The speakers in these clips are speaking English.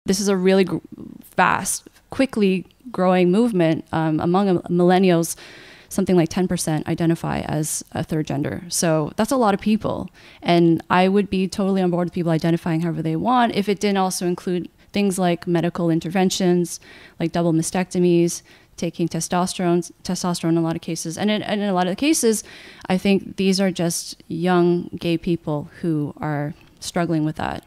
This is a really fast, quickly growing movement among millennials. Something like 10% identify as a third gender. So that's a lot of people. And I would be totally on board with people identifying however they want if it didn't also include things like medical interventions, like double mastectomies, taking testosterone in a lot of cases. And in a lot of the cases, I think these are just young gay people who are struggling with that.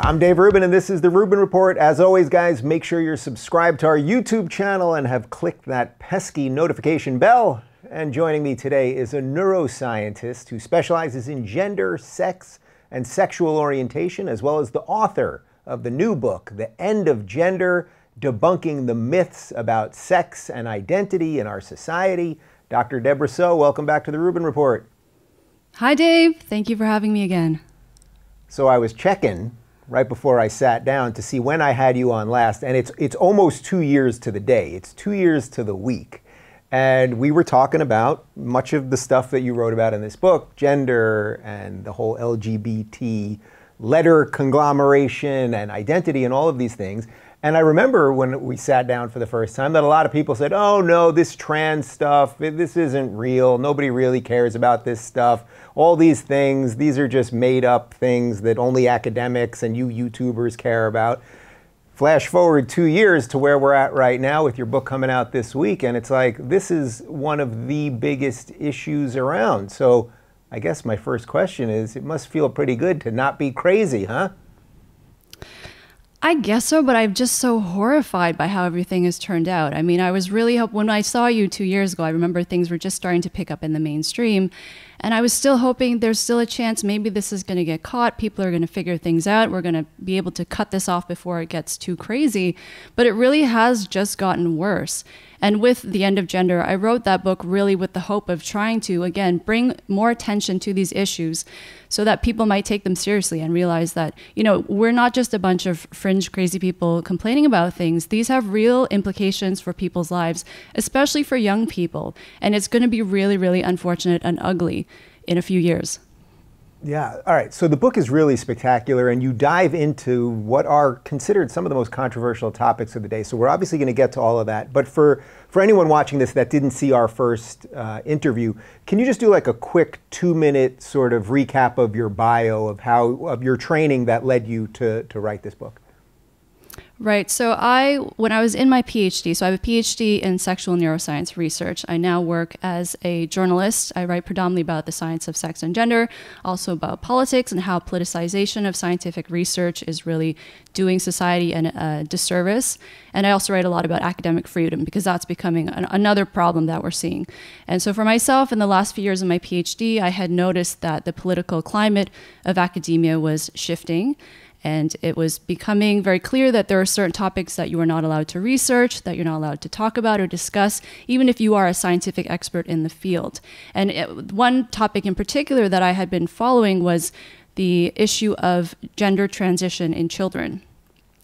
I'm Dave Rubin, and this is the Rubin Report. As always, guys, make sure you're subscribed to our YouTube channel and have clicked that pesky notification bell. And joining me today is a neuroscientist who specializes in gender, sex, and sexual orientation, as well as the author of the new book, The End of Gender, Debunking the Myths about Sex and Identity in Our Society. Dr. Debra Soh, welcome back to the Rubin Report. Hi, Dave. Thank you for having me again. So I was checking right before I sat down to see when I had you on last, and it's almost 2 years to the day. It's 2 years to the week. And we were talking about much of the stuff that you wrote about in this book, gender and the whole LGBT letter conglomeration and identity and all of these things. And I remember when we sat down for the first time that a lot of people said, oh no, this trans stuff, this isn't real. Nobody really cares about this stuff. All these things, these are just made up things that only academics and you YouTubers care about. Flash forward 2 years to where we're at right now with your book coming out this week, and it's like, this is one of the biggest issues around. So I guess my first question is, it must feel pretty good to not be crazy, huh? I guess so, but I'm just so horrified by how everything has turned out. I mean, I was really when I saw you 2 years ago, I remember things were just starting to pick up in the mainstream. And I was still hoping there's still a chance maybe this is going to get caught. People are going to figure things out. We're going to be able to cut this off before it gets too crazy. But it really has just gotten worse. And with The End of Gender, I wrote that book really with the hope of trying to, again, bring more attention to these issues so that people might take them seriously and realize that, you know, we're not just a bunch of fringe crazy people complaining about things. These have real implications for people's lives, especially for young people. And it's going to be really, really unfortunate and ugly in a few years. Yeah, all right. So the book is really spectacular, and you dive into what are considered some of the most controversial topics of the day. So we're obviously going to get to all of that. But for anyone watching this that didn't see our first interview, can you just do like a quick 2-minute sort of recap of your bio, of your training that led you to write this book? Right. So when I was in my PhD, so I have a PhD in sexual neuroscience research. I now work as a journalist. I write predominantly about the science of sex and gender, also about politics and how politicization of scientific research is really doing society a disservice. And I also write a lot about academic freedom because that's becoming another problem that we're seeing. And so for myself, in the last few years of my PhD, I had noticed that the political climate of academia was shifting. And it was becoming very clear that there are certain topics that you are not allowed to research, that you're not allowed to talk about or discuss, even if you are a scientific expert in the field. And one topic in particular that I had been following was the issue of gender transition in children.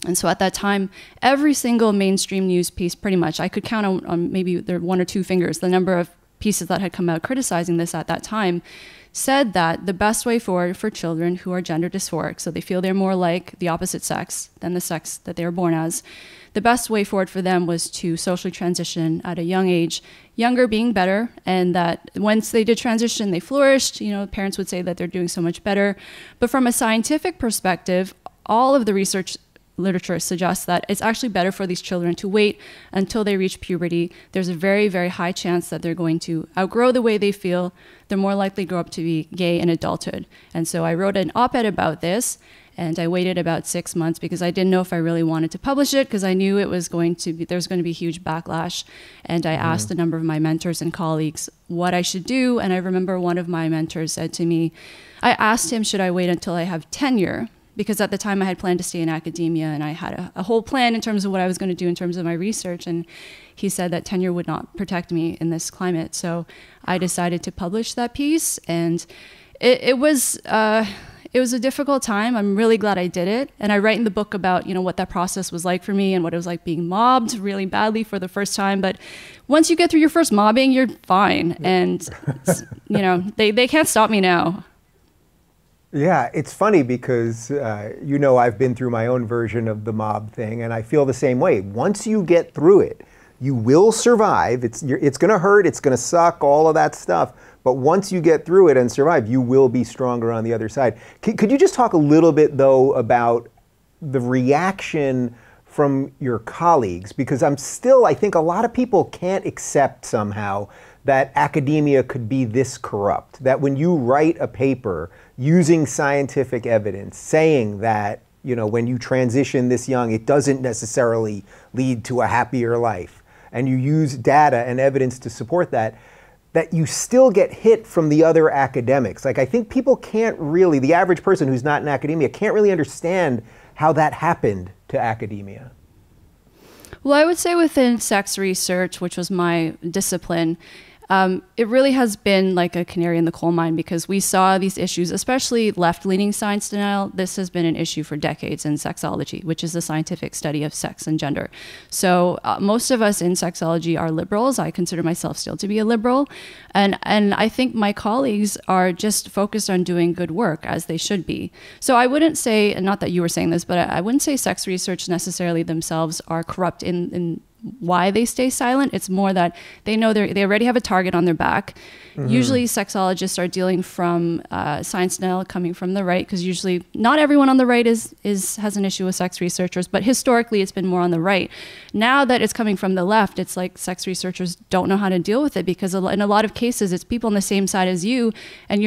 And so at that time, every single mainstream news piece, pretty much, I could count on maybe there 1 or 2 fingers, the number of pieces that had come out criticizing this at that time, said that the best way forward for children who are gender dysphoric, so they feel they're more like the opposite sex than the sex that they were born as, the best way forward for them was to socially transition at a young age, younger being better, and that once they did transition, they flourished. You know, parents would say that they're doing so much better. But from a scientific perspective, all of the research literature suggests that it's actually better for these children to wait until they reach puberty. There's a very, very high chance that they're going to outgrow the way they feel. They're more likely to grow up to be gay in adulthood. And so I wrote an op-ed about this, and I waited about 6 months because I didn't know if I really wanted to publish it because I knew it was going to be, there's going to be huge backlash. And I asked a number of my mentors and colleagues what I should do. And I remember one of my mentors said to me, I asked him, should I wait until I have tenure? Because at the time I had planned to stay in academia and I had a whole plan in terms of what I was going to do in terms of my research. And he said that tenure would not protect me in this climate. So I decided to publish that piece, and it was a difficult time. I'm really glad I did it. And I write in the book about, you know, what that process was like for me and what it was like being mobbed really badly for the first time. But once you get through your first mobbing, you're fine. And, you know, they can't stop me now. Yeah, it's funny because, you know, I've been through my own version of the mob thing, and I feel the same way. Once you get through it, you will survive. It's going to hurt, it's going to suck, all of that stuff. But once you get through it and survive, you will be stronger on the other side. Could you just talk a little bit, though, about the reaction from your colleagues? Because I think a lot of people can't accept somehow that academia could be this corrupt, that when you write a paper using scientific evidence saying that, you know, when you transition this young, it doesn't necessarily lead to a happier life, and you use data and evidence to support that, that you still get hit from the other academics. Like, I think people can't really, the average person who's not in academia can't really understand how that happened to academia. Well, I would say within sex research, which was my discipline, it really has been like a canary in the coal mine, because we saw these issues, especially left-leaning science denial. This has been an issue for decades in sexology, which is the scientific study of sex and gender. So most of us in sexology are liberals. I consider myself still to be a liberal. And I think my colleagues are just focused on doing good work, as they should be. So I wouldn't say, and not that you were saying this, but I wouldn't say sex research necessarily themselves are corrupt in why they stay silent. It's more that they know they already have a target on their back. Mm-hmm. Usually sexologists are dealing from science denial coming from the right, because usually not everyone on the right has an issue with sex researchers, but historically it's been more on the right. Now that it's coming from the left, it's like sex researchers don't know how to deal with it, because in a lot of cases it's people on the same side as you, and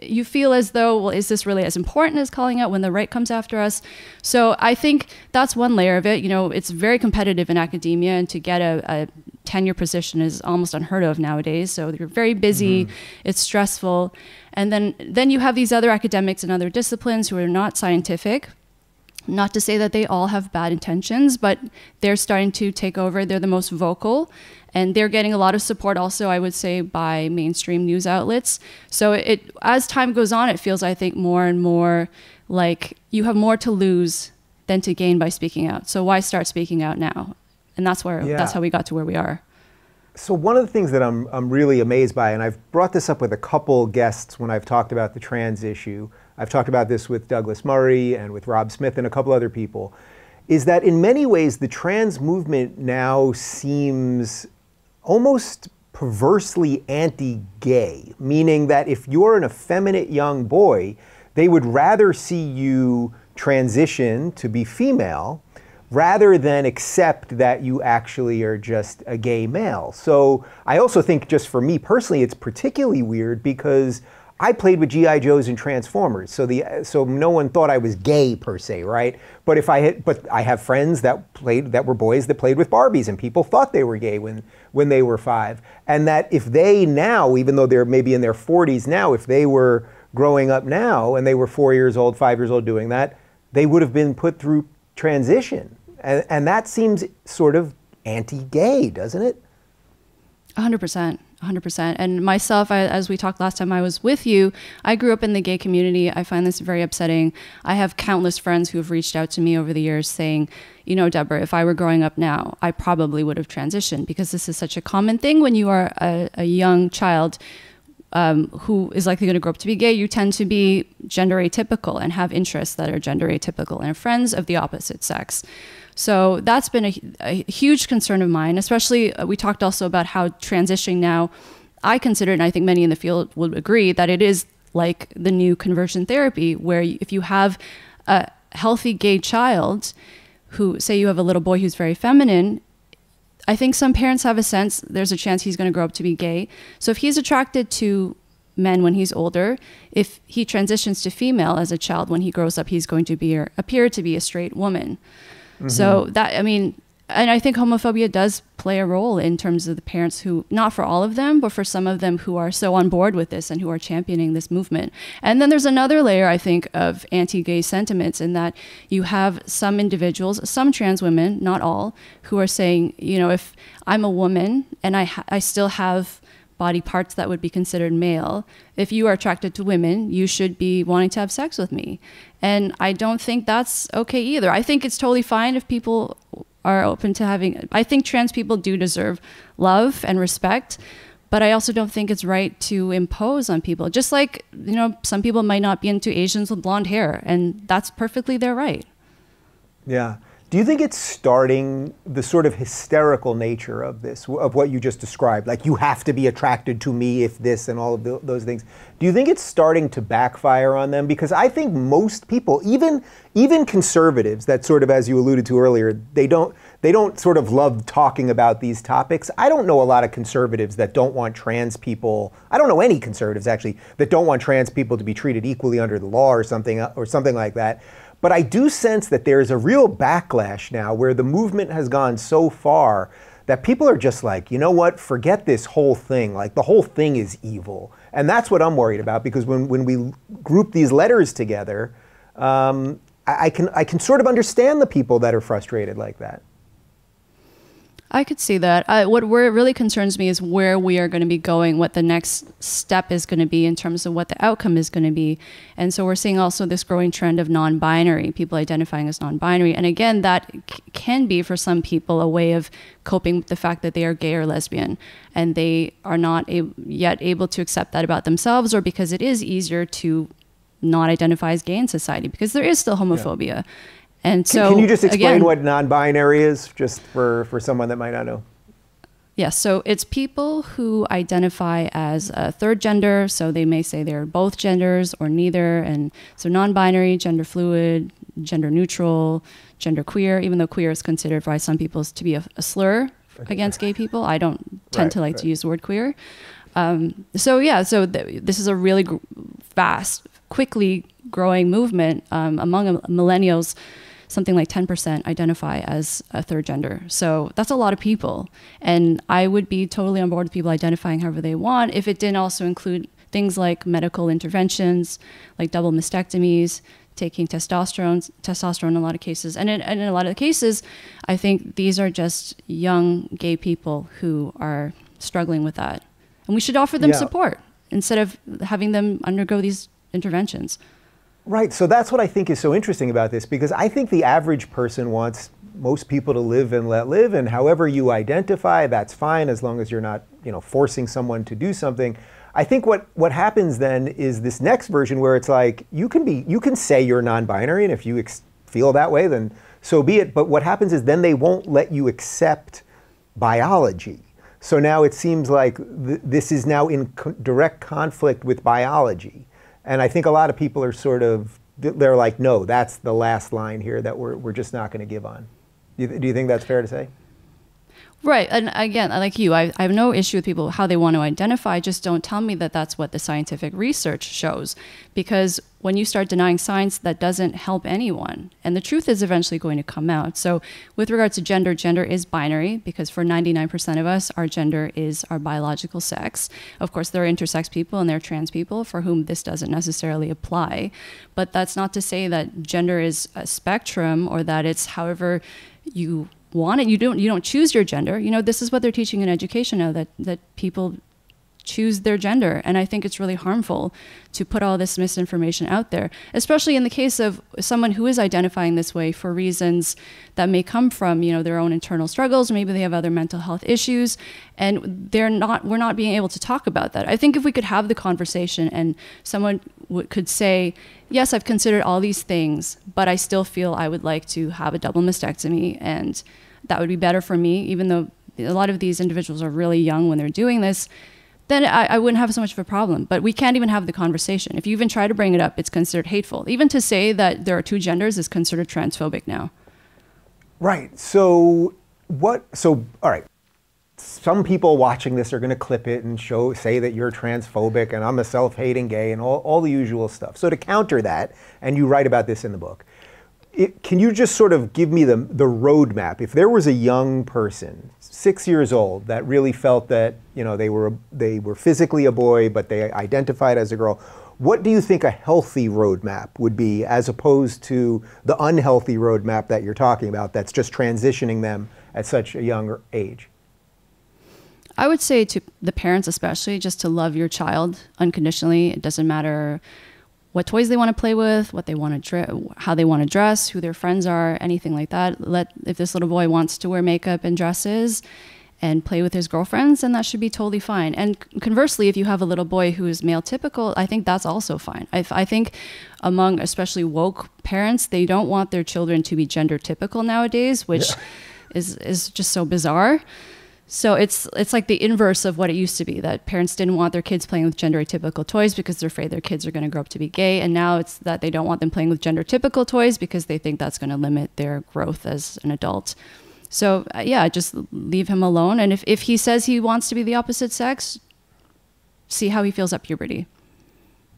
you feel as though, well, is this really as important as calling out when the right comes after us? So I think that's one layer of it. You know, it's very competitive in academia, and to get a tenure position is almost unheard of nowadays. So you're very busy, it's stressful. And then you have these other academics in other disciplines who are not scientific. Not to say that they all have bad intentions, but they're starting to take over. They're the most vocal, and they're getting a lot of support also, I would say, by mainstream news outlets. So as time goes on, it feels, I think, more and more like you have more to lose than to gain by speaking out. So why start speaking out now? And that's how we got to where we are. So one of the things that I'm really amazed by, and I've brought this up with a couple guests when I've talked about the trans issue, I've talked about this with Douglas Murray and with Rob Smith and a couple other people, is that in many ways the trans movement now seems almost perversely anti-gay, meaning that if you're an effeminate young boy, they would rather see you transition to be female rather than accept that you actually are just a gay male. So I also think, just for me personally, it's particularly weird because I played with G.I. Joes and Transformers, so no one thought I was gay per se, right? But I have friends that were boys that played with Barbies, and people thought they were gay when they were 5. And that if they now, even though they're maybe in their 40s now, if they were growing up now and they were 4 years old, 5 years old doing that, they would have been put through transition. And that seems sort of anti-gay, doesn't it? 100%. 100%. And myself, as we talked last time I was with you, I grew up in the gay community. I find this very upsetting. I have countless friends who have reached out to me over the years saying, you know, Debra, if I were growing up now, I probably would have transitioned, because this is such a common thing when you are a young child who is likely going to grow up to be gay. You tend to be gender atypical and have interests that are gender atypical and are friends of the opposite sex. So that's been a huge concern of mine, especially we talked also about how transitioning now, I consider, and I think many in the field would agree, that it is like the new conversion therapy, where if you have a healthy gay child who, say you have a little boy who's very feminine, I think some parents have a sense there's a chance he's going to grow up to be gay. So if he's attracted to men when he's older, if he transitions to female as a child, when he grows up, he's going to appear to be a straight woman. Mm-hmm. So that, I mean, and I think homophobia does play a role in terms of the parents who, not for all of them, but for some of them who are so on board with this and who are championing this movement. And then there's another layer, I think, of anti-gay sentiments, in that you have some individuals, some trans women, not all, who are saying, you know, if I'm a woman and I still have body parts that would be considered male, if you are attracted to women, you should be wanting to have sex with me. And I don't think that's okay either. I think it's totally fine if people are open to having, I think trans people do deserve love and respect, But I also don't think it's right to impose on people. Just like, you know, some people might not be into Asians with blonde hair, and that's perfectly their right. Yeah. Do you think it's starting the sort of hysterical nature of this, of what you just described? Like, you have to be attracted to me if this and all of those things. Do you think it's starting to backfire on them? Because I think most people, even conservatives that sort of, as you alluded to earlier, they don't sort of love talking about these topics. I don't know a lot of conservatives that don't want trans people. I don't know any conservatives, actually, that don't want trans people to be treated equally under the law or something like that. But I do sense that there's a real backlash now where the movement has gone so far that people are just like, you know what, forget this whole thing. Like, the whole thing is evil. And that's what I'm worried about, because when we group these letters together, I can sort of understand the people that are frustrated like that. I could see that. What really concerns me is where we are going to be going, what the next step is going to be in terms of what the outcome is going to be. And so we're seeing also this growing trend of non-binary, people identifying as non-binary. And again, that can be for some people a way of coping with the fact that they are gay or lesbian, and they are not yet able to accept that about themselves, or because it is easier to not identify as gay in society, because there is still homophobia. Yeah. And so, can you just explain what non-binary is, just for someone that might not know? Yes, so it's people who identify as a third gender, so they may say they're both genders or neither, and so non-binary, gender fluid, gender neutral, gender queer, even though queer is considered by some people to be a slur against gay people. I don't tend to like to use the word queer. This is a really fast, quickly growing movement among millennials. Something like 10% identify as a third gender. So that's a lot of people. And I would be totally on board with people identifying however they want if it didn't also include things like medical interventions, like double mastectomies, taking testosterone in a lot of cases. And in a lot of the cases, I think these are just young gay people who are struggling with that. And we should offer them support instead of having them undergo these interventions. Right, so that's what I think is so interesting about this, because I think the average person wants most people to live and let live, and however you identify, that's fine, as long as you're not, forcing someone to do something. I think what happens then is this next version where it's like, you can say you're non-binary, and if you feel that way, then so be it. But what happens is then they won't let you accept biology. So now it seems like this is now in direct conflict with biology. And I think a lot of people are they're like, no, that's the last line here that we're just not going to give on. Do you think that's fair to say? Right. And again, like you, I have no issue with people, how they want to identify. Just don't tell me that that's what the scientific research shows. Because when you start denying science, that doesn't help anyone. And the truth is eventually going to come out. So with regards to gender, gender is binary, because for 99% of us, our gender is our biological sex. Of course, there are intersex people and there are trans people for whom this doesn't necessarily apply. But that's not to say that gender is a spectrum, or that it's however you want it. You don't choose your gender. This is what they're teaching in education now, that people choose their gender. And I think it's really harmful to put all this misinformation out there, especially in the case of someone who is identifying this way for reasons that may come from, their own internal struggles. Maybe they have other mental health issues, and we're not being able to talk about that. I think if we could have the conversation and someone could say, yes, I've considered all these things, but I still feel I would like to have a double mastectomy, and that would be better for me, even though a lot of these individuals are really young when they're doing this, then I wouldn't have so much of a problem. But we can't even have the conversation. If you even try to bring it up, it's considered hateful. Even to say that there are two genders is considered transphobic now. Right. So all right. Some people watching this are going to clip it and say that you're transphobic and I'm a self-hating gay and all the usual stuff. So to counter that, and you write about this in the book, can you just sort of give me the roadmap? If there was a young person, 6 years old, that really felt that they were physically a boy but they identified as a girl, what do you think a healthy roadmap would be, as opposed to the unhealthy roadmap that you're talking about, that's just transitioning them at such a young age? I would say to the parents especially, just to love your child unconditionally. It doesn't matter what toys they want to play with, what they want to how they want to dress, who their friends are, anything like that. If this little boy wants to wear makeup and dresses and play with his girlfriends, and that should be totally fine. And conversely, if you have a little boy who is male typical, I think that's also fine. I think among especially woke parents, they don't want their children to be gender typical nowadays, which is just so bizarre. So it's like the inverse of what it used to be, that parents didn't want their kids playing with gender atypical toys because they're afraid their kids are going to grow up to be gay. And now it's that they don't want them playing with gender typical toys because they think that's going to limit their growth as an adult. So yeah, just leave him alone. And if he says he wants to be the opposite sex, see how he feels at puberty.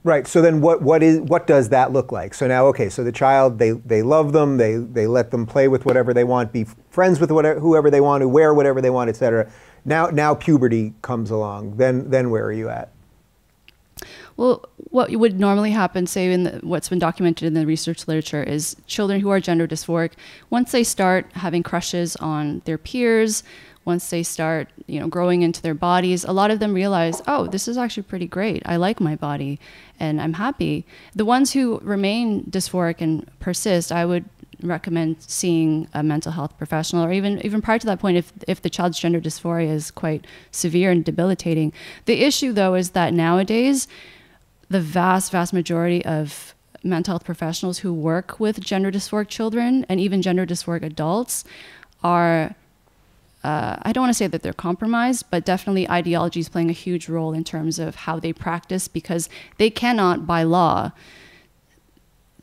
Right. So then what does that look like? So now, okay, so the child, they love them, they let them play with whatever they want, be friends with whoever they want to, wear whatever they want, etc. Now puberty comes along. Then where are you at? Well, what would normally happen, say what's been documented in the research literature, is children who are gender dysphoric, once they start having crushes on their peers, once they start, growing into their bodies, a lot of them realize, oh, this is actually pretty great. I like my body and I'm happy. The ones who remain dysphoric and persist, I would recommend seeing a mental health professional, or even prior to that point, if the child's gender dysphoria is quite severe and debilitating. The issue, though, is that nowadays, the vast majority of mental health professionals who work with gender dysphoric children and even gender dysphoric adults are, I don't want to say that they're compromised, but definitely ideology is playing a huge role in terms of how they practice, because they cannot, by law,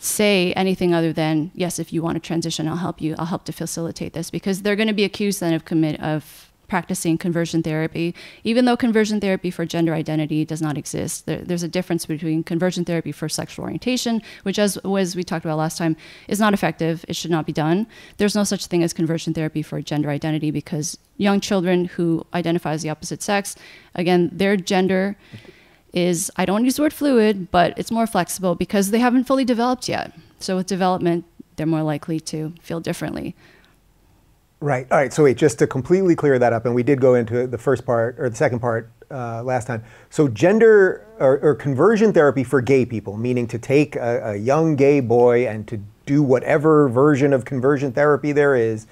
say anything other than, yes, if you want to transition, I'll help you. I'll help to facilitate this, because they're going to be accused then of practicing conversion therapy, even though conversion therapy for gender identity does not exist. There's a difference between conversion therapy for sexual orientation, which, as we talked about last time, is not effective. It should not be done. There's no such thing as conversion therapy for gender identity, because young children who identify as the opposite sex, again, their gender is, I don't want to use the word fluid, but it's more flexible because they haven't fully developed yet. So with development, they're more likely to feel differently. Right. All right. So wait, just to completely clear that up, and we did go into the first part or the second part last time. So gender or conversion therapy for gay people, meaning to take a young gay boy and to do whatever version of conversion therapy there is,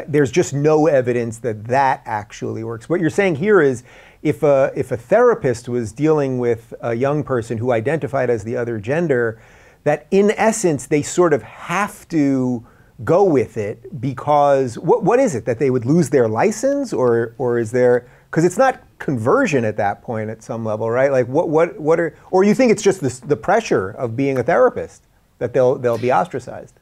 there's just no evidence that actually works. What you're saying here is, if a therapist was dealing with a young person who identified as the other gender, that in essence they sort of have to go with it, because what is it, that they would lose their license, or is there, because it's not conversion at that point at some level, right? Like what are, or you think it's just the pressure of being a therapist that they'll be ostracized?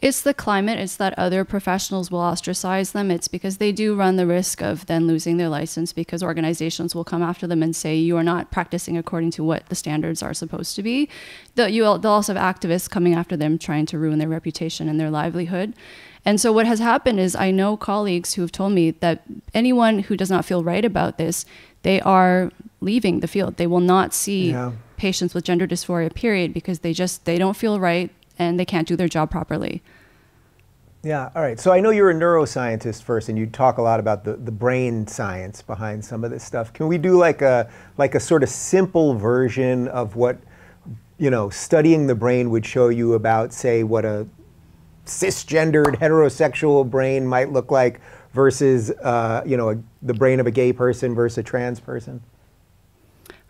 It's the climate. It's that other professionals will ostracize them. It's because they do run the risk of then losing their license, because organizations will come after them and say, you are not practicing according to what the standards are supposed to be. They'll also have activists coming after them, trying to ruin their reputation and their livelihood. And so what has happened is, I know colleagues who have told me that anyone who does not feel right about this, they are leaving the field. They will not see patients with gender dysphoria, period, because they don't feel right and they can't do their job properly. Yeah, all right. So I know you're a neuroscientist first, and you talk a lot about the brain science behind some of this stuff. Can we do like a sort of simple version of what, studying the brain would show you about, say, what a cisgendered heterosexual brain might look like versus, the brain of a gay person versus a trans person?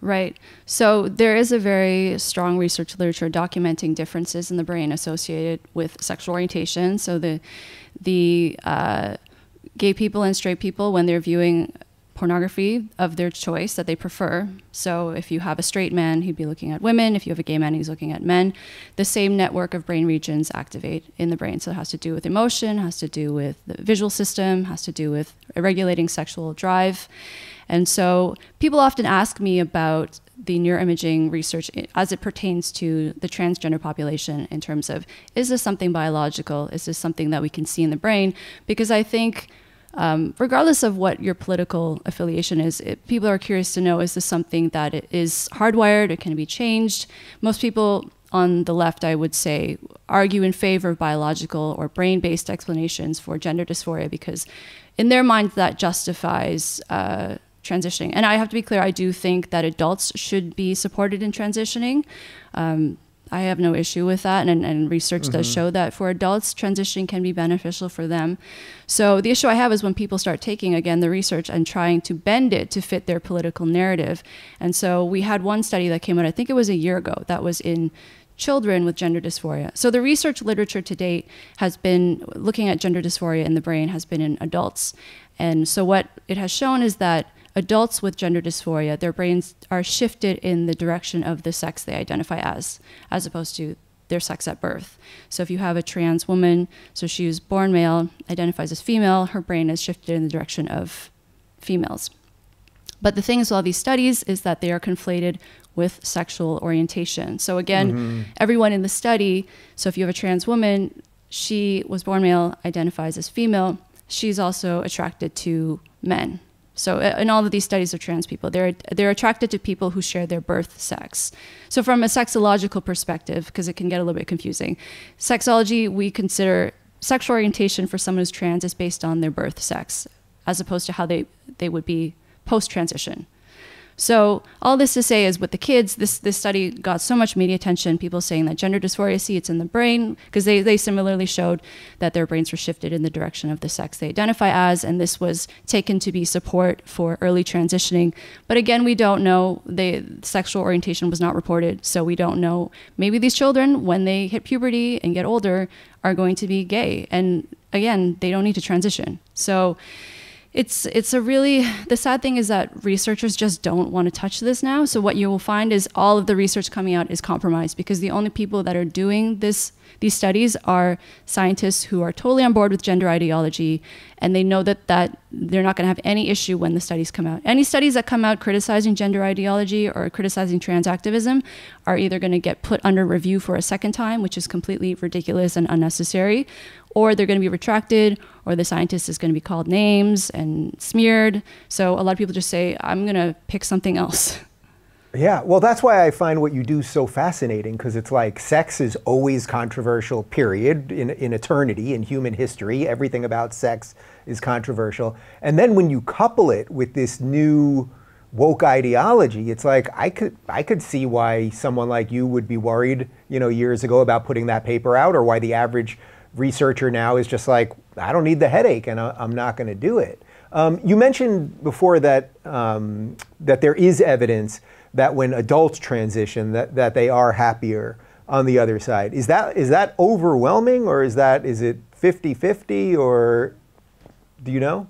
Right. So there is a very strong research literature documenting differences in the brain associated with sexual orientation. So the gay people and straight people, when they're viewing pornography of their choice that they prefer. So if you have a straight man, he'd be looking at women. If you have a gay man, he's looking at men. The same network of brain regions activate in the brain. So it has to do with emotion, has to do with the visual system, has to do with regulating sexual drive. And so people often ask me about the neuroimaging research as it pertains to the transgender population, in terms of, is this something biological? Is this something that we can see in the brain? Because I think regardless of what your political affiliation is, people are curious to know, is this something that it is hardwired, it can be changed? Most people on the left, I would say, argue in favor of biological or brain-based explanations for gender dysphoria, because in their minds that justifies transitioning. And I have to be clear, I do think that adults should be supported in transitioning. I have no issue with that, and research does show that for adults, transition can be beneficial for them. So the issue I have is when people start taking, again, the research and trying to bend it to fit their political narrative. And so we had one study that came out, I think it was a year ago, that was in children with gender dysphoria. So the research literature to date has been looking at gender dysphoria in the brain has been in adults. And so what it has shown is that adults with gender dysphoria, their brains are shifted in the direction of the sex they identify as opposed to their sex at birth. So if you have a trans woman, so she was born male, identifies as female, her brain is shifted in the direction of females. But the thing is, with all these studies is that they are conflated with sexual orientation. So again, everyone in the study, so if you have a trans woman, she was born male, identifies as female, she's also attracted to men. So in all of these studies of trans people, they're attracted to people who share their birth sex. So from a sexological perspective, because it can get a little bit confusing, sexology, we consider sexual orientation for someone who's trans is based on their birth sex, as opposed to how they would be post-transition. So all this to say is with the kids, this study got so much media attention, people saying that gender dysphoria, see, it's in the brain, because they similarly showed that their brains were shifted in the direction of the sex they identify as, and this was taken to be support for early transitioning. But again, we don't know, sexual orientation was not reported, so we don't know. Maybe these children, when they hit puberty and get older, are going to be gay. And again, they don't need to transition. So it's a really, the sad thing is that researchers just don't want to touch this now. So what you will find is all of the research coming out is compromised, because the only people that are doing these studies are scientists who are totally on board with gender ideology, and they know that they're not going to have any issue when the studies come out. Any studies that come out criticizing gender ideology or criticizing trans activism are either going to get put under review for a second time, which is completely ridiculous and unnecessary, or they're going to be retracted, or the scientist is going to be called names and smeared. So a lot of people just say, I'm going to pick something else. Yeah, well, that's why I find what you do so fascinating, because it's like sex is always controversial, period, in eternity, in human history. Everything about sex is controversial. And then when you couple it with this new woke ideology, it's like I could see why someone like you would be worried, years ago about putting that paper out, or why the average researcher now is just like, I don't need the headache and I'm not going to do it. You mentioned before that that there is evidence that when adults transition, that they are happier on the other side. Is that overwhelming, or is it 50-50, or do you know?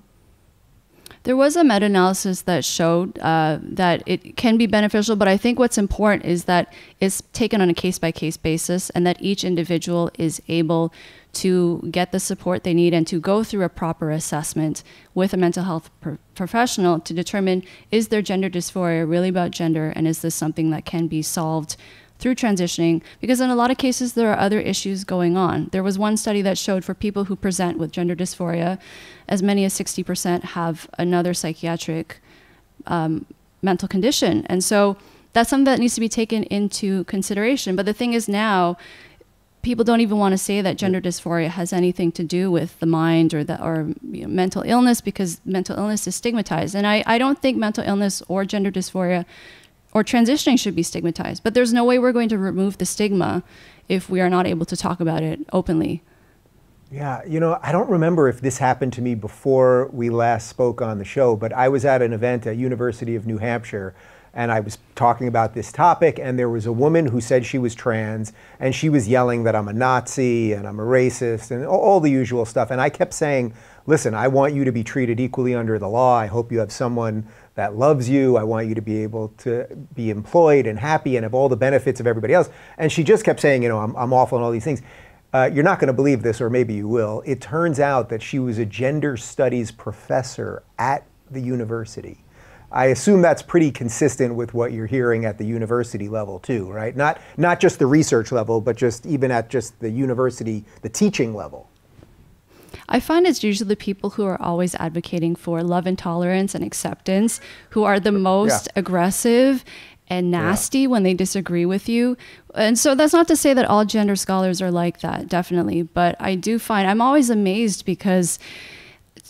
There was a meta-analysis that showed that it can be beneficial, but I think what's important is that it's taken on a case-by-case basis, and that each individual is able to get the support they need and to go through a proper assessment with a mental health professional to determine, is their gender dysphoria really about gender, and is this something that can be solved through transitioning? Because in a lot of cases, there are other issues going on. There was one study that showed for people who present with gender dysphoria, as many as 60% have another psychiatric mental condition. And so that's something that needs to be taken into consideration. But the thing is now, people don't even want to say that gender dysphoria has anything to do with the mind or mental illness, because mental illness is stigmatized. And I don't think mental illness or gender dysphoria or transitioning should be stigmatized. But there's no way we're going to remove the stigma if we are not able to talk about it openly. Yeah, I don't remember if this happened to me before we last spoke on the show, but I was at an event at University of New Hampshire, and I was talking about this topic, and there was a woman who said she was trans, and she was yelling that I'm a Nazi and I'm a racist and all the usual stuff. And I kept saying, listen, I want you to be treated equally under the law. I hope you have someone that loves you. I want you to be able to be employed and happy and have all the benefits of everybody else. And she just kept saying, I'm awful and all these things. You're not going to believe this, or maybe you will. It turns out that she was a gender studies professor at the university. I assume that's pretty consistent with what you're hearing at the university level too, right? Not just the research level, but just even at just the university, the teaching level. I find it's usually the people who are always advocating for love and tolerance and acceptance who are the most aggressive and nasty when they disagree with you. And so that's not to say that all gender scholars are like that, definitely. But I do find, I'm always amazed, because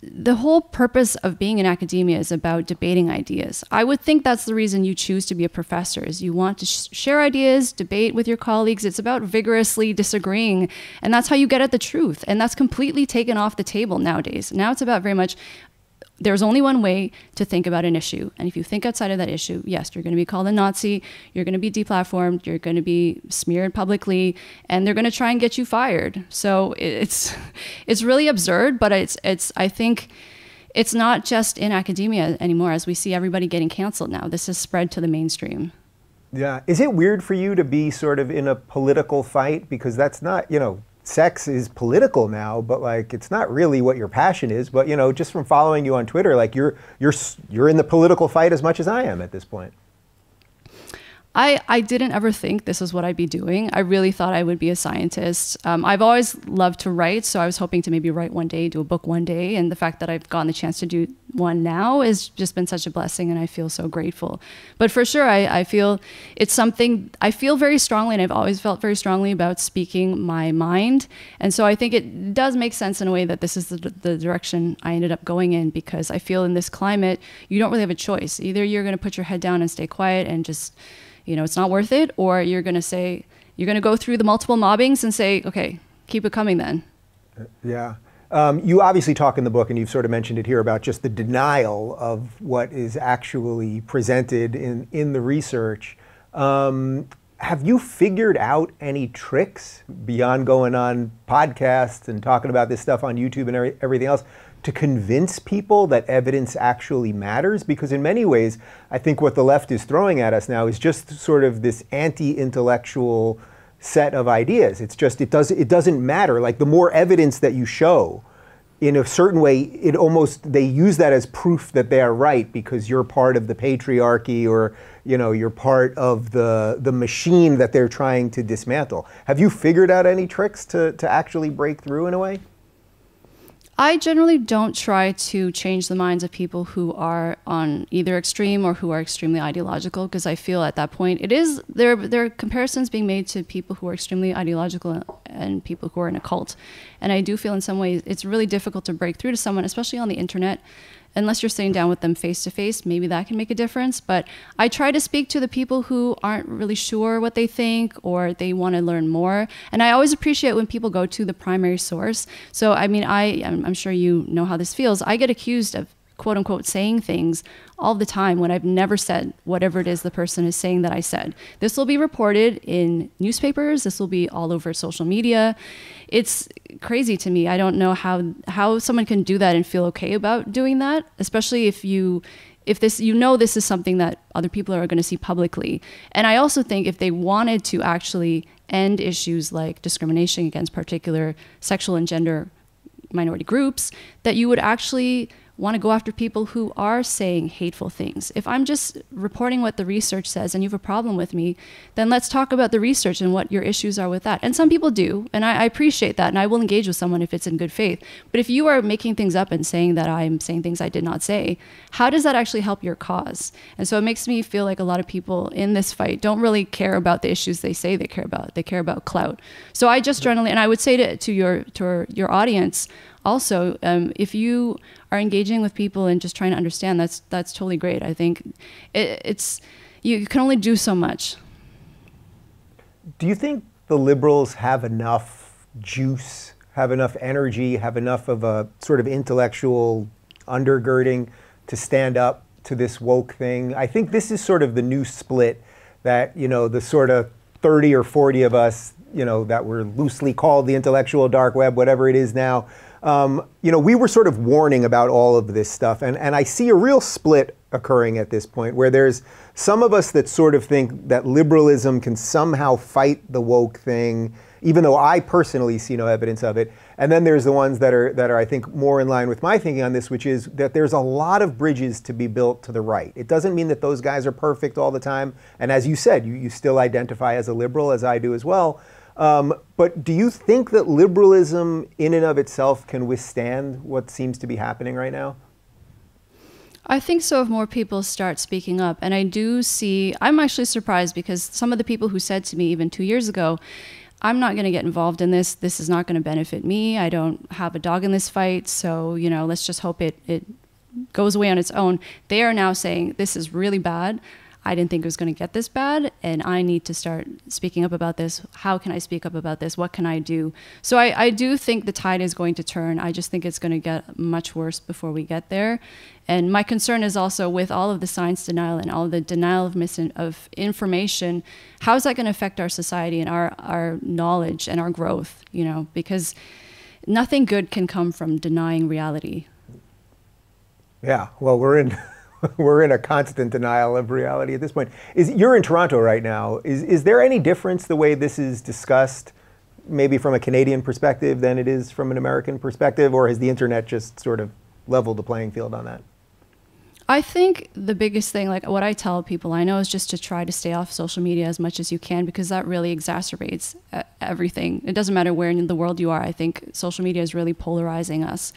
the whole purpose of being in academia is about debating ideas. I would think that's the reason you choose to be a professor, is you want to share ideas, debate with your colleagues. It's about vigorously disagreeing, and that's how you get at the truth. And that's completely taken off the table nowadays. Now it's about very much, there's only one way to think about an issue. And if you think outside of that issue, yes, you're going to be called a Nazi, you're going to be deplatformed, you're going to be smeared publicly, and they're going to try and get you fired. So it's really absurd, but I think it's not just in academia anymore, as we see everybody getting canceled now. This has spread to the mainstream. Yeah. Is it weird for you to be sort of in a political fight? Because that's not, you know, sex is political now, but like it's not really what your passion is. But you know, just from following you on Twitter, like you're in the political fight as much as I am at this point. I didn't ever think this is what I'd be doing. I really thought I would be a scientist. I've always loved to write, so I was hoping to maybe write one day, do a book one day, and the fact that I've gotten the chance to do one now has just been such a blessing, and I feel so grateful. But for sure, I feel it's something, I feel very strongly, and I've always felt very strongly about speaking my mind, and so I think it does make sense in a way that this is the direction I ended up going in, because I feel in this climate, you don't really have a choice. Either you're going to put your head down and stay quiet and just, you know, it's not worth it, or you're going to say, you're going to go through the multiple mobbings and say, okay, keep it coming then. Yeah. You obviously talk in the book, and you've sort of mentioned it here, about just the denial of what is actually presented in the research. Have you figured out any tricks beyond going on podcasts and talking about this stuff on YouTube and everything else to convince people that evidence actually matters? Because in many ways, I think what the left is throwing at us now is just sort of this anti-intellectual set of ideas. It's just, it doesn't matter. Like the more evidence that you show, in a certain way, they use that as proof that they are right because you're part of the patriarchy, or you know, you're part of the machine that they're trying to dismantle. Have you figured out any tricks to actually break through in a way? I generally don't try to change the minds of people who are on either extreme or who are extremely ideological, because I feel at that point there are comparisons being made to people who are extremely ideological and people who are in a cult. And I do feel in some ways it's really difficult to break through to someone, especially on the internet, unless you're sitting down with them face to face. Maybe that can make a difference. But I try to speak to the people who aren't really sure what they think, or they want to learn more. And I always appreciate when people go to the primary source. So, I mean, I'm sure you know how this feels. I get accused of quote unquote saying things all the time when I've never said whatever it is the person is saying that I said. This will be reported in newspapers. This will be all over social media. It's crazy to me. I don't know how someone can do that and feel okay about doing that, especially if this is something that other people are going to see publicly. And I also think if they wanted to actually end issues like discrimination against particular sexual and gender minority groups, that you would actually want to go after people who are saying hateful things. If I'm just reporting what the research says and you have a problem with me, then let's talk about the research and what your issues are with that. And some people do, and I appreciate that, and I will engage with someone if it's in good faith. But if you are making things up and saying that I'm saying things I did not say, how does that actually help your cause? And so it makes me feel like a lot of people in this fight don't really care about the issues they say they care about. They care about clout. So I just generally, and I would say to your audience, also, if you are engaging with people and just trying to understand, that's totally great. I think you can only do so much. Do you think the liberals have enough juice, have enough energy, have enough of a sort of intellectual undergirding to stand up to this woke thing? I think this is sort of the new split that, you know, the sort of 30 or 40 of us, you know, that were loosely called the intellectual dark web, whatever it is now. You know, we were sort of warning about all of this stuff, and I see a real split occurring at this point, where there's some of us that sort of think that liberalism can somehow fight the woke thing, even though I personally see no evidence of it. And then there's the ones that are, I think, more in line with my thinking on this, which is that there's a lot of bridges to be built to the right. It doesn't mean that those guys are perfect all the time. And as you said, you still identify as a liberal, as I do as well. But do you think that liberalism in and of itself can withstand what seems to be happening right now? I think so, if more people start speaking up. And I do see, I'm actually surprised, because some of the people who said to me even 2 years ago, I'm not going to get involved in this. This is not going to benefit me. I don't have a dog in this fight. So, you know, let's just hope it goes away on its own. They are now saying this is really bad. I didn't think it was going to get this bad, and I need to start speaking up about this. How can I speak up about this? What can I do? So I do think the tide is going to turn. I just think it's going to get much worse before we get there. And my concern is also with all of the science denial and all of the denial of information, how is that going to affect our society and our knowledge and our growth, you know, because nothing good can come from denying reality. Yeah, well, we're in a constant denial of reality at this point. You're in Toronto right now. Is there any difference the way this is discussed, maybe from a Canadian perspective than it is from an American perspective, or has the internet just sort of leveled the playing field on that? I think the biggest thing, like what I tell people I know, is just to try to stay off social media as much as you can, because that really exacerbates everything. It doesn't matter where in the world you are. I think social media is really polarizing us.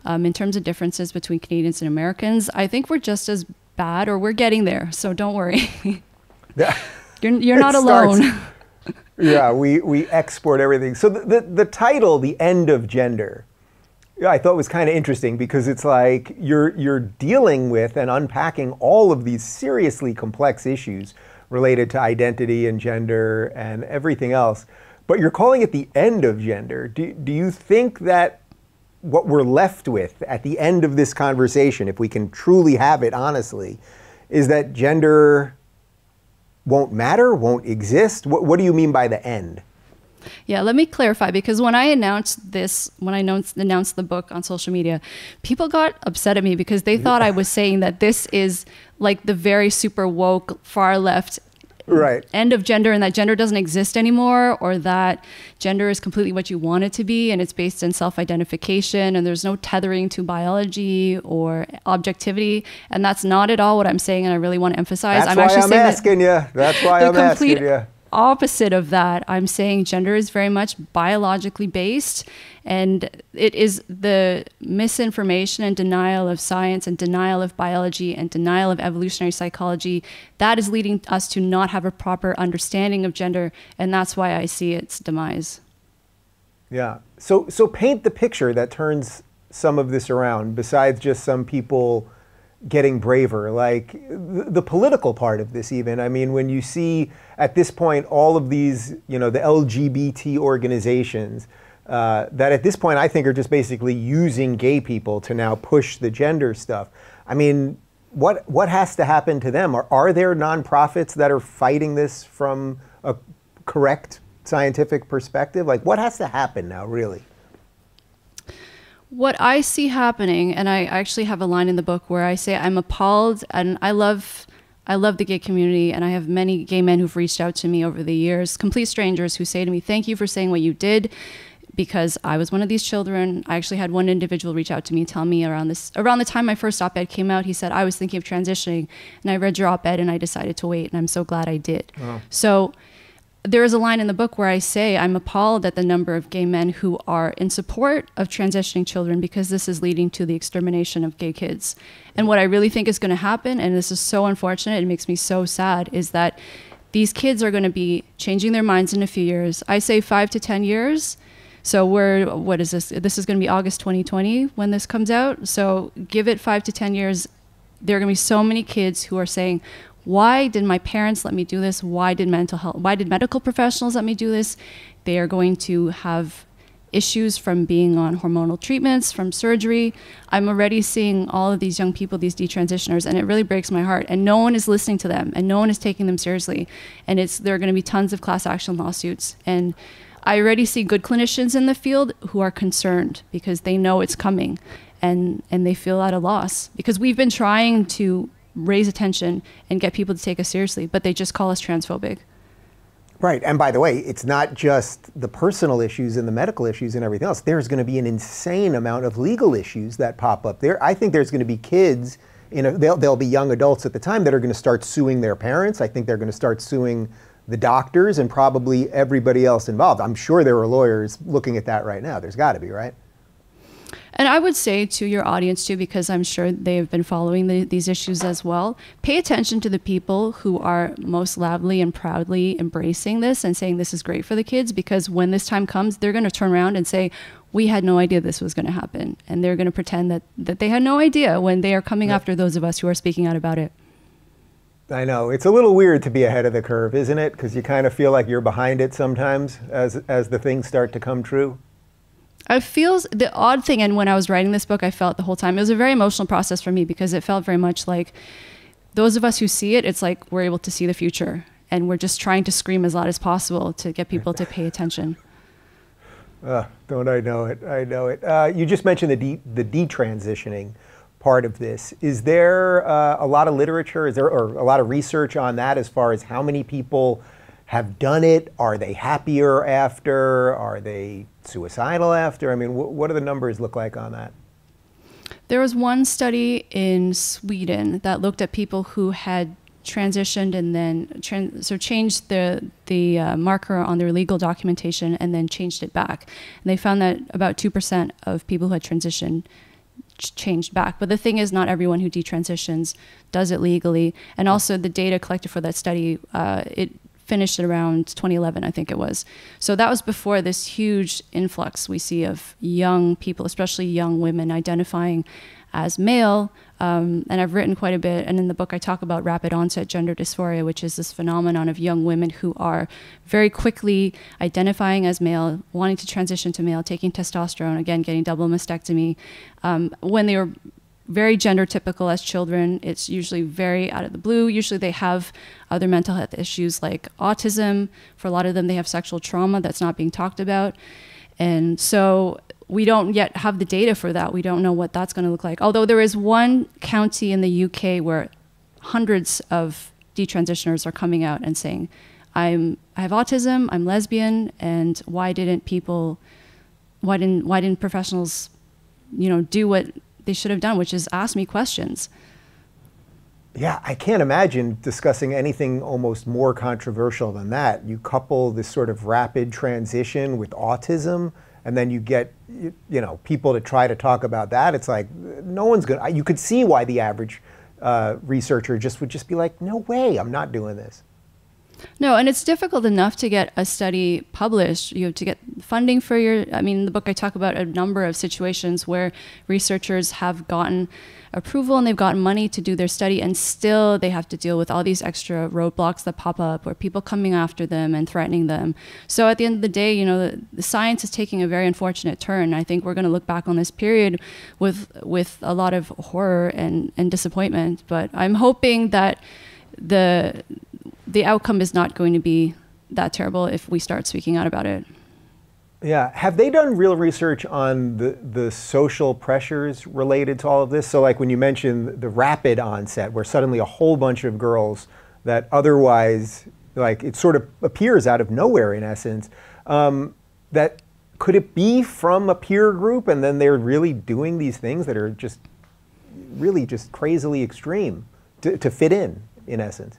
In terms of differences between Canadians and Americans, I think we're just as bad, or we're getting there. So don't worry. You're not alone. Yeah, we export everything. So the title, The End of Gender, I thought was kind of interesting, because it's like you're dealing with and unpacking all of these seriously complex issues related to identity and gender and everything else, but you're calling it the end of gender. Do you think that what we're left with at the end of this conversation, if we can truly have it honestly, is that gender won't matter, won't exist? What do you mean by the end? Yeah, let me clarify, because when I announced this, when I announced the book on social media, people got upset at me because they thought I was saying that this is like the very super woke, far left end of gender, and that gender doesn't exist anymore, or that gender is completely what you want it to be, and it's based in self-identification, and there's no tethering to biology or objectivity. And that's not at all what I'm saying, and I really want to emphasize. That's why I'm asking you. That's why I'm asking you. Opposite of that, I'm saying gender is very much biologically based, and it is the misinformation and denial of science and denial of biology and denial of evolutionary psychology that is leading us to not have a proper understanding of gender, and that's why I see its demise. Yeah. So paint the picture that turns some of this around, besides just some people getting braver, like the political part of this even. I mean, when you see at this point all of these, you know, the LGBT organizations that at this point I think are just basically using gay people to now push the gender stuff. I mean, what has to happen to them? Are there nonprofits that are fighting this from a correct scientific perspective? Like, what has to happen now, really? What I see happening, and I actually have a line in the book where I say I'm appalled, and I love the gay community, and I have many gay men who've reached out to me over the years, complete strangers, who say to me, thank you for saying what you did, because I was one of these children. I actually had one individual reach out to me, tell me around the time my first op-ed came out, he said, I was thinking of transitioning, and I read your op-ed and I decided to wait, and I'm so glad I did. Wow. So there is a line in the book where I say I'm appalled at the number of gay men who are in support of transitioning children, because this is leading to the extermination of gay kids. And what I really think is going to happen, and this is so unfortunate, it makes me so sad, is that these kids are going to be changing their minds in a few years. I say 5 to 10 years. So what is this? This is going to be August 2020 when this comes out. So give it 5 to 10 years. There are going to be so many kids who are saying, why did my parents let me do this? Why did medical professionals let me do this? They are going to have issues from being on hormonal treatments, from surgery. I'm already seeing all of these young people, these detransitioners, and it really breaks my heart. And no one is listening to them, and no one is taking them seriously. And there are going to be tons of class action lawsuits. And I already see good clinicians in the field who are concerned because they know it's coming, and they feel at a loss, because we've been trying to raise attention and get people to take us seriously, but they just call us transphobic. Right, and by the way, it's not just the personal issues and the medical issues and everything else. There's going to be an insane amount of legal issues that pop up there. I think there's going to be kids, they'll be young adults at the time, that are going to start suing their parents. I think they're going to start suing the doctors and probably everybody else involved. I'm sure there are lawyers looking at that right now. There's got to be, right? And I would say to your audience too, because I'm sure they have been following these issues as well, pay attention to the people who are most loudly and proudly embracing this and saying this is great for the kids, because when this time comes, they're going to turn around and say, we had no idea this was going to happen. And they're going to pretend that they had no idea when they are coming after those of us who are speaking out about it. I know. It's a little weird to be ahead of the curve, isn't it? Because you kind of feel like you're behind it sometimes as the things start to come true. I feel the odd thing, and when I was writing this book, I felt the whole time, it was a very emotional process for me, because it felt very much like those of us who see it, it's like we're able to see the future, and we're just trying to scream as loud as possible to get people to pay attention. Don't I know it? I know it. You just mentioned the detransitioning part of this. Is there a lot of literature, or a lot of research on that as far as how many people have done it? Are they happier after? Are they suicidal after? I mean, what do the numbers look like on that? There was one study in Sweden that looked at people who had transitioned and then changed the marker on their legal documentation and then changed it back. And they found that about 2% of people who had transitioned changed back. But the thing is, not everyone who detransitions does it legally. And also the data collected for that study, it finished at around 2011, I think it was. So that was before this huge influx we see of young people, especially young women, identifying as male. And I've written quite a bit, and in the book I talk about rapid onset gender dysphoria, which is this phenomenon of young women who are very quickly identifying as male, wanting to transition to male, taking testosterone, again, getting double mastectomy. When they were very gender typical as children, it's usually very out of the blue. Usually they have other mental health issues like autism. For a lot of them, they have sexual trauma that's not being talked about. And so we don't yet have the data for that. We don't know what that's going to look like. Although there is one county in the UK where hundreds of detransitioners are coming out and saying, I have autism, I'm lesbian, and why didn't professionals, do what they should have done, which is ask me questions. Yeah, I can't imagine discussing anything almost more controversial than that. You couple this sort of rapid transition with autism, and then you get, people to try to talk about that. It's like, no one's gonna, you could see why the average researcher would just be like, no way, I'm not doing this. No, and it's difficult enough to get a study published. You have to get funding for in the book I talk about a number of situations where researchers have gotten approval and they've gotten money to do their study, and still they have to deal with all these extra roadblocks that pop up, or people coming after them and threatening them. So at the end of the day, the science is taking a very unfortunate turn. I think we're going to look back on this period with a lot of horror and disappointment, but I'm hoping that the outcome is not going to be that terrible if we start speaking out about it. Yeah. Have they done real research on the social pressures related to all of this? So like when you mentioned the rapid onset, where suddenly a whole bunch of girls that otherwise, like it sort of appears out of nowhere in essence, that could it be from a peer group and then they're really doing these things that are just really just crazily extreme to fit in essence?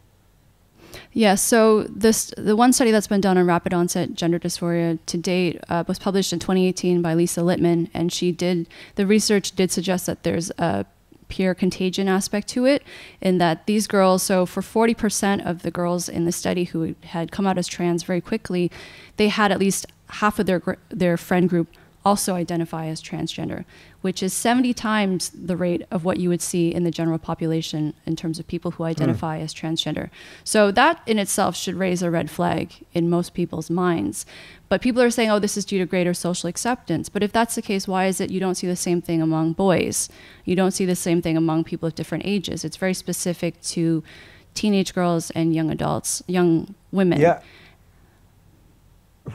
Yeah, so the one study that's been done on rapid onset gender dysphoria to date was published in 2018 by Lisa Littman, and the research did suggest that there's a peer contagion aspect to it, in that these girls, so for 40% of the girls in the study who had come out as trans very quickly, they had at least half of their friend group also identify as transgender, which is 70 times the rate of what you would see in the general population in terms of people who identify as transgender. So that in itself should raise a red flag in most people's minds. But people are saying, oh, this is due to greater social acceptance. But if that's the case, why is it you don't see the same thing among boys? You don't see the same thing among people of different ages. It's very specific to teenage girls and young adults, young women. Yeah.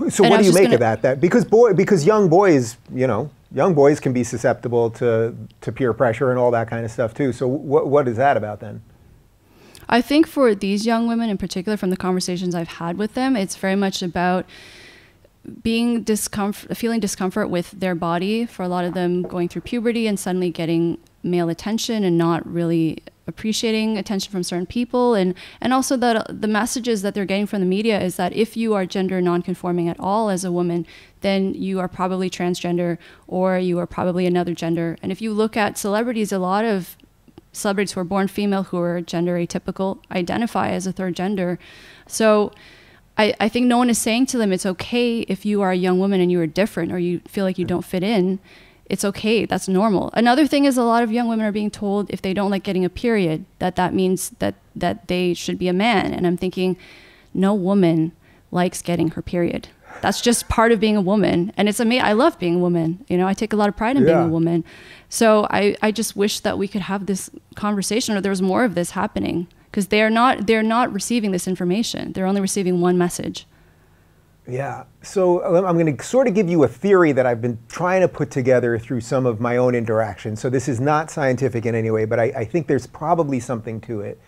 So what do you make of that? Because young boys, young boys can be susceptible to peer pressure and all that kind of stuff too. So what is that about then? I think for these young women in particular, from the conversations I've had with them, it's very much about feeling discomfort with their body. For a lot of them, going through puberty and suddenly getting male attention and not really appreciating attention from certain people, and also that the messages that they're getting from the media is that if you are gender nonconforming at all as a woman, then you are probably transgender or you are probably another gender. And if you look at celebrities, a lot of celebrities who are born female who are gender atypical identify as a third gender. So I think no one is saying to them it's okay if you are a young woman and you are different or you feel like you don't fit in. It's okay. That's normal. Another thing is a lot of young women are being told if they don't like getting a period, that means that they should be a man. And I'm thinking, no woman likes getting her period. That's just part of being a woman. And it's amazing. I love being a woman. You know, I take a lot of pride in being a woman. So I just wish that we could have this conversation or there's more of this happening, because they're not receiving this information. They're only receiving one message. Yeah. So I'm going to sort of give you a theory that I've been trying to put together through some of my own interactions. So this is not scientific in any way, but I think there's probably something to it.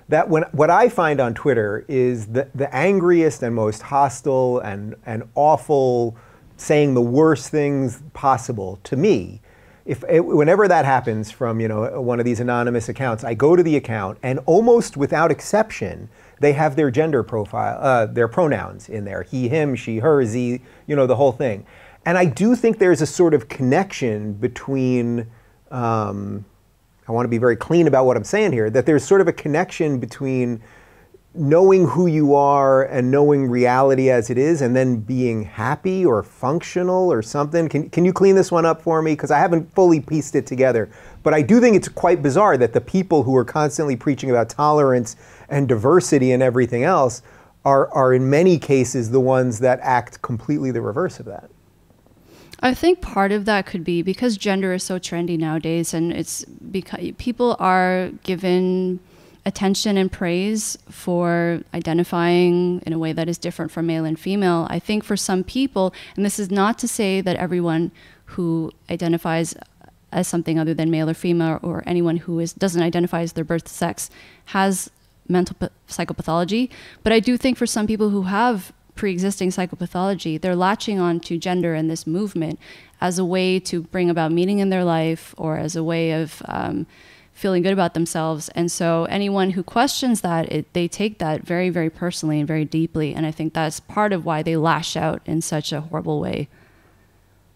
That what I find on Twitter is the angriest and most hostile and awful, saying the worst things possible to me. Whenever that happens from one of these anonymous accounts, I go to the account and almost without exception, they have their gender profile, their pronouns in there. He, him, she, her, ze, the whole thing. And I do think there's a sort of connection between, I want to be very clean about what I'm saying here, that there's sort of a connection between knowing who you are and knowing reality as it is and then being happy or functional or something. Can you clean this one up for me? Because I haven't fully pieced it together. But I do think it's quite bizarre that the people who are constantly preaching about tolerance and diversity and everything else are in many cases the ones that act completely the reverse of that. I think part of that could be because gender is so trendy nowadays, and it's because people are given attention and praise for identifying in a way that is different from male and female. I think for some people, and this is not to say that everyone who identifies as something other than male or female, or anyone who doesn't identify as their birth sex, has mental psychopathology, but I do think for some people who have pre-existing psychopathology, they're latching on to gender and this movement as a way to bring about meaning in their life or as a way of feeling good about themselves. And so anyone who questions that, they take that very, very personally and very deeply. And I think that's part of why they lash out in such a horrible way.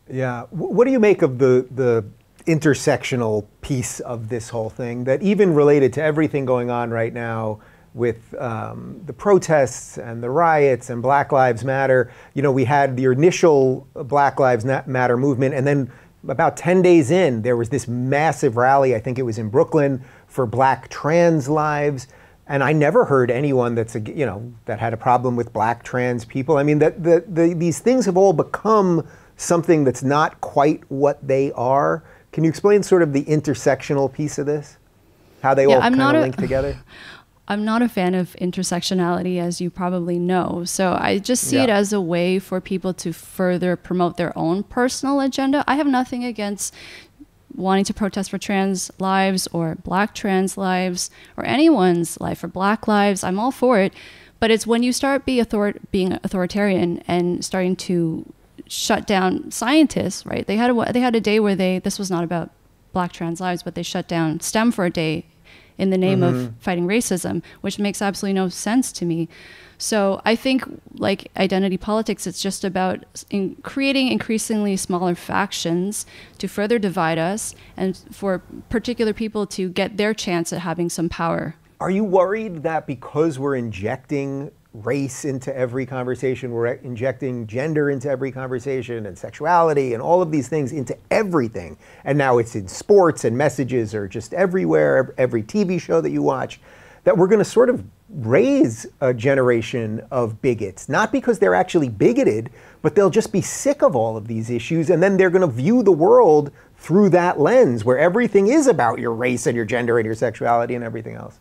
Yeah. What do you make of the intersectional piece of this whole thing, that even related to everything going on right now with the protests and the riots and Black Lives Matter? We had the initial Black Lives Matter movement, and then about 10 days in, there was this massive rally, I think it was in Brooklyn, for Black trans lives. And I never heard anyone that had a problem with Black trans people. I mean, these things have all become something that's not quite what they are. Can you explain sort of the intersectional piece of this? How they all kind of link together? I'm not a fan of intersectionality, as you probably know. So I just see it as a way for people to further promote their own personal agenda. I have nothing against wanting to protest for trans lives or Black trans lives or anyone's life or Black lives. I'm all for it. But it's when you start being authoritarian and starting to shut down scientists, right? They had a day where this was not about Black trans lives, but they shut down STEM for a day in the name of fighting racism, which makes absolutely no sense to me. So I think, like identity politics, it's just about creating increasingly smaller factions to further divide us and for particular people to get their chance at having some power. Are you worried that because we're injecting race into every conversation, we're injecting gender into every conversation and sexuality and all of these things into everything, and now it's in sports and messages are just everywhere, every TV show that you watch, that we're going to sort of raise a generation of bigots, not because they're actually bigoted, but they'll just be sick of all of these issues, and then they're going to view the world through that lens where everything is about your race and your gender and your sexuality and everything else?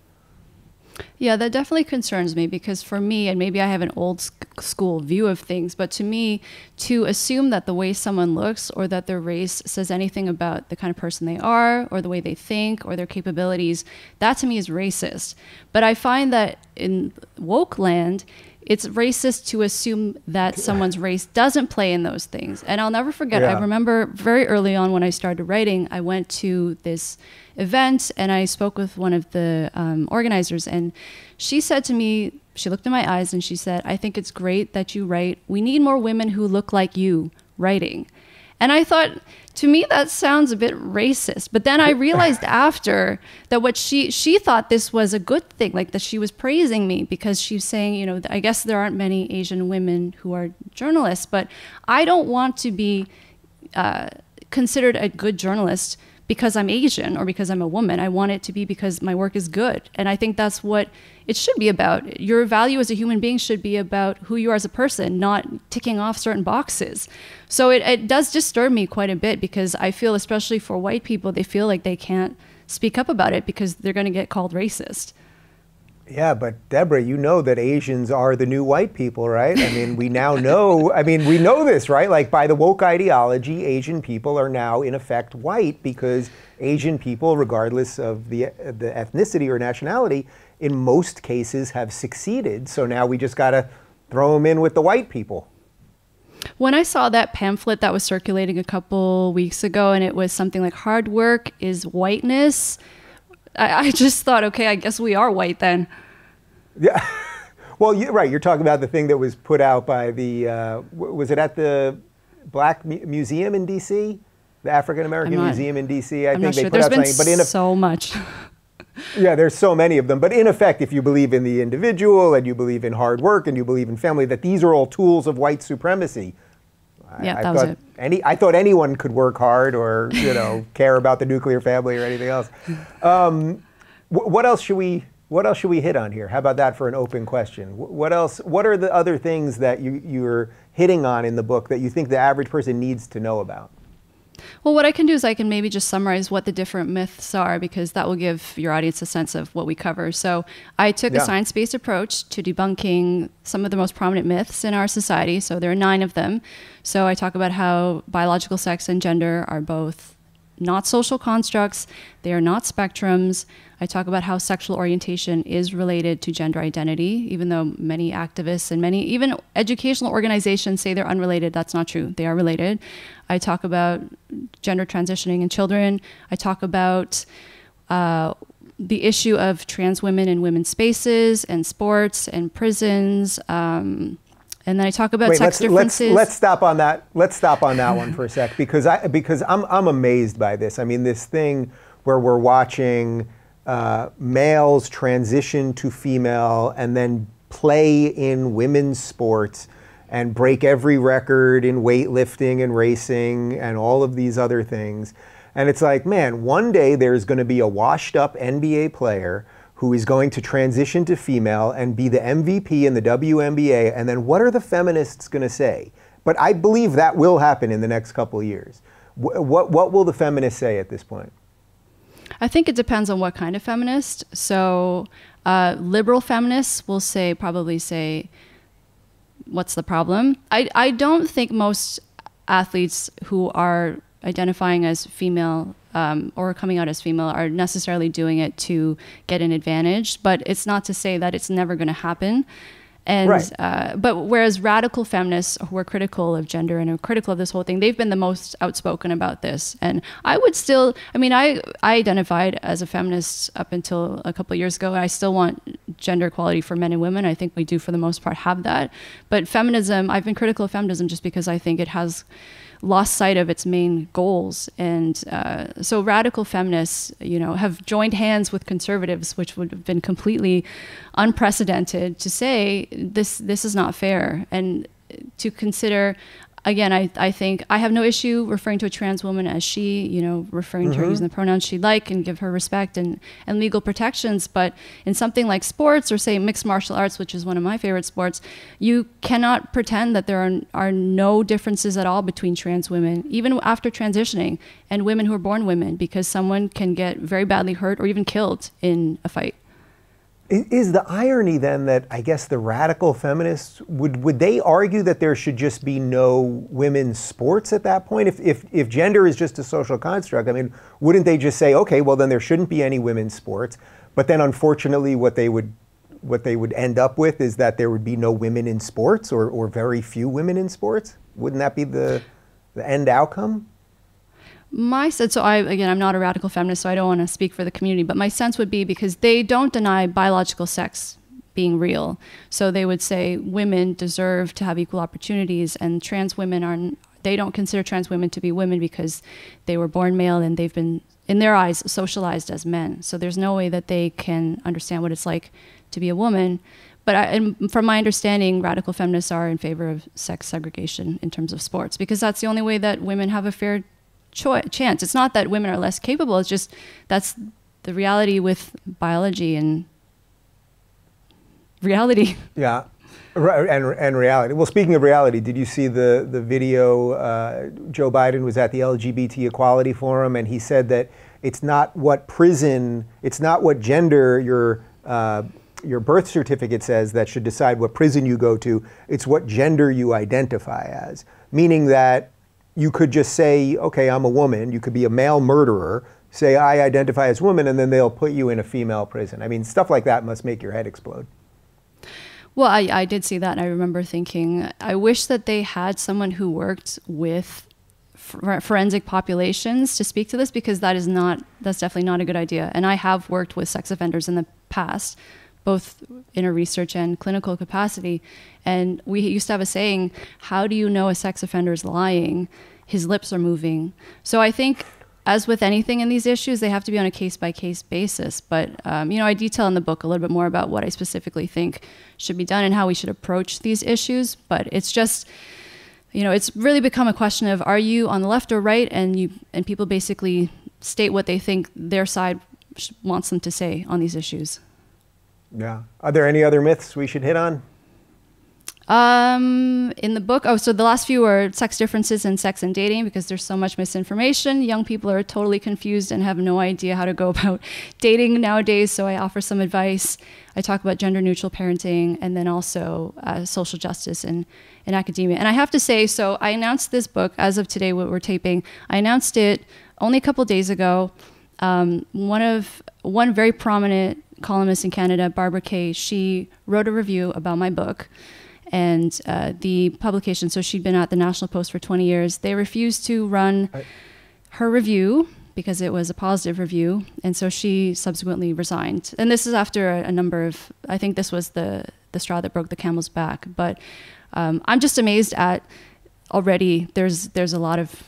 Yeah, that definitely concerns me, because for me, and maybe I have an old school view of things, but to me, to assume that the way someone looks or that their race says anything about the kind of person they are or the way they think or their capabilities, that to me is racist. But I find that in woke land, it's racist to assume that someone's race doesn't play in those things. And I'll never forget, I remember very early on when I started writing, I went to this event and I spoke with one of the organizers, and she said to me, she looked in my eyes and she said, "I think it's great that you write. We need more women who look like you writing." And I thought, to me, that sounds a bit racist. But then I realized after that what she thought this was a good thing, like that she was praising me because she was saying, you know, I guess there aren't many Asian women who are journalists, but I don't want to be considered a good journalist because I'm Asian or because I'm a woman. I want it to be because my work is good. And I think that's what it should be about. Your value as a human being should be about who you are as a person, not ticking off certain boxes. So it does disturb me quite a bit because I feel, especially for white people, they feel like they can't speak up about it because they're going to get called racist. Yeah, but Debra, you know that Asians are the new white people, right? I mean, we now know, I mean, we know this, right? Like by the woke ideology, Asian people are now in effect white because Asian people, regardless of the ethnicity or nationality, in most cases have succeeded. So now we just got to throw them in with the white people. When I saw that pamphlet that was circulating a couple weeks ago, and it was something like "hard work is whiteness," I just thought, okay, I guess we are white then. Yeah. Well, you're right. You're talking about the thing that was put out by the, was it at the Black Museum in D.C.? The African American Museum in D.C.? I think they put out something. But in so much. Yeah, there's so many of them. But in effect, if you believe in the individual and you believe in hard work and you believe in family, that these are all tools of white supremacy. Yeah, that was it. I thought anyone could work hard or, you know, care about the nuclear family or anything else. What else should we hit on here? How about that for an open question? What else? What are the other things that you're hitting on in the book that you think the average person needs to know about? Well, what I can do is I can maybe just summarize what the different myths are, because that will give your audience a sense of what we cover. So I took a science-based approach to debunking some of the most prominent myths in our society. So there are 9 of them. So I talk about how biological sex and gender are both not social constructs. They are not spectrums. I talk about how sexual orientation is related to gender identity, even though many activists and many even educational organizations say they're unrelated. That's not true. They are related. I talk about gender transitioning in children. I talk about the issue of trans women in women's spaces and sports and prisons. And then I talk about sex differences. Let's stop on that. Let's stop on that one for a sec, because I'm amazed by this. I mean, this thing where we're watching males transition to female and then play in women's sports and break every record in weightlifting and racing and all of these other things. And it's like, man, one day there's going to be a washed up NBA player who is going to transition to female and be the MVP in the WNBA, and then what are the feminists going to say? But I believe that will happen in the next couple of years. What will the feminists say at this point? I think it depends on what kind of feminist. So liberal feminists will probably say, what's the problem? I don't think most athletes who are identifying as female or coming out as female are necessarily doing it to get an advantage, but it's not to say that it's never going to happen. And right. But whereas radical feminists who are critical of gender and are critical of this whole thing, they've been the most outspoken about this. And I would still, I identified as a feminist up until a couple of years ago. I still want gender equality for men and women. I think we do for the most part have that. But feminism, I've been critical of feminism just because I think it has lost sight of its main goals. And so radical feminists, have joined hands with conservatives, which would have been completely unprecedented, to say this is not fair. And to consider, again, I think I have no issue referring to a trans woman as she, referring to her using the pronouns she'd like, and give her respect and legal protections. But in something like sports, or say mixed martial arts, which is one of my favorite sports, you cannot pretend that there are no differences at all between trans women, even after transitioning, and women who are born women, because someone can get very badly hurt or even killed in a fight. Is the irony then that I guess the radical feminists, would they argue that there should just be no women's sports at that point? If gender is just a social construct, wouldn't they just say, okay, well then there shouldn't be any women's sports? But then unfortunately what they would what they would end up with is that there would be no women in sports, or very few women in sports? Wouldn't that be the end outcome? My sense, I'm not a radical feminist, so I don't want to speak for the community, but my sense would be because they don't deny biological sex being real. So they would say women deserve to have equal opportunities, and trans women they don't consider trans women to be women because they were born male and they've been, in their eyes, socialized as men. So there's no way that they can understand what it's like to be a woman. But and from my understanding, radical feminists are in favor of sex segregation in terms of sports, because that's the only way that women have a fair chance. It's not that women are less capable, it's just that's the reality with biology and reality. Yeah, and reality. Well, speaking of reality, did you see the video? Joe Biden was at the LGBT Equality Forum, and he said that it's not what gender your birth certificate says that should decide what prison you go to. It's what gender you identify as, meaning that you could just say, okay, I'm a woman. You could be a male murderer, say I identify as woman, and then they'll put you in a female prison. I mean, stuff like that must make your head explode. Well, I did see that, and I remember thinking, I wish that they had someone who worked with forensic populations to speak to this, because that's definitely not a good idea. And I have worked with sex offenders in the past, both in a research and clinical capacity. And we used to have a saying, how do you know a sex offender is lying? His lips are moving. So I think, as with anything in these issues, they have to be on a case-by-case basis. But, I detail in the book a little bit more about what I specifically think should be done and how we should approach these issues. But it's just, it's really become a question of, are you on the left or right? And people basically state what they think their side wants them to say on these issues. Yeah. Are there any other myths we should hit on? In the book, so the last few are sex differences in sex and dating, because there's so much misinformation. Young people are totally confused and have no idea how to go about dating nowadays, so I offer some advice. I talk about gender neutral parenting, and then also social justice in academia. And I have to say, so I announced this book as of today, what we're taping. I announced it only a couple days ago. One very prominent columnist in Canada, Barbara Kay, she wrote a review about my book. And the publication, so she'd been at the National Post for 20 years, they refused to run her review because it was a positive review. And so she subsequently resigned. And this is after a number of, I think this was the straw that broke the camel's back. But I'm just amazed at already there's a lot of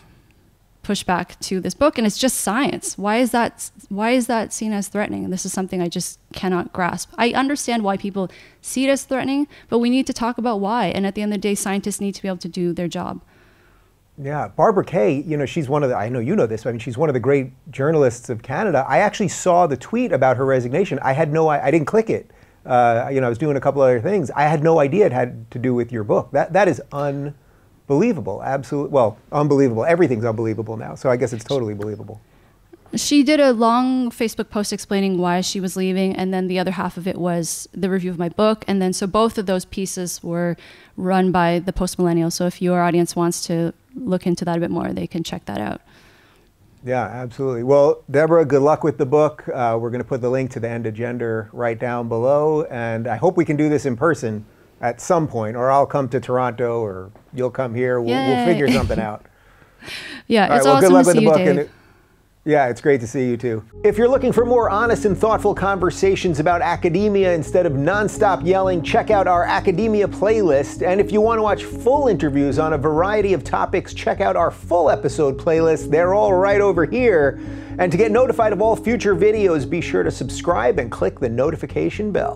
pushback to this book, and it's just science. Why is that seen as threatening? And this is something I just cannot grasp. I understand why people see it as threatening, but we need to talk about why. And at the end of the day, scientists need to be able to do their job. Yeah, Barbara Kay, she's one of the, I know you know this, she's one of the great journalists of Canada. I actually saw the tweet about her resignation. I didn't click it. I was doing a couple other things. I had no idea it had to do with your book. That is unbelievable. Absolutely. Well, unbelievable. Everything's unbelievable now. So I guess it's totally believable. She did a long Facebook post explaining why she was leaving, and then the other half of it was the review of my book. And then so both of those pieces were run by the post-millennials. So if your audience wants to look into that a bit more, they can check that out. Yeah, absolutely. Well, Debra, good luck with the book. We're going to put the link to the End of Gender right down below, and I hope we can do this in person at some point, or I'll come to Toronto, or you'll come here. We'll figure something out. Yeah, all it's right, well, awesome good luck to with see the book. you, Dave. Yeah, it's great to see you too. If you're looking for more honest and thoughtful conversations about academia instead of nonstop yelling, check out our academia playlist. And if you want to watch full interviews on a variety of topics, check out our full episode playlist. They're all right over here. And to get notified of all future videos, be sure to subscribe and click the notification bell.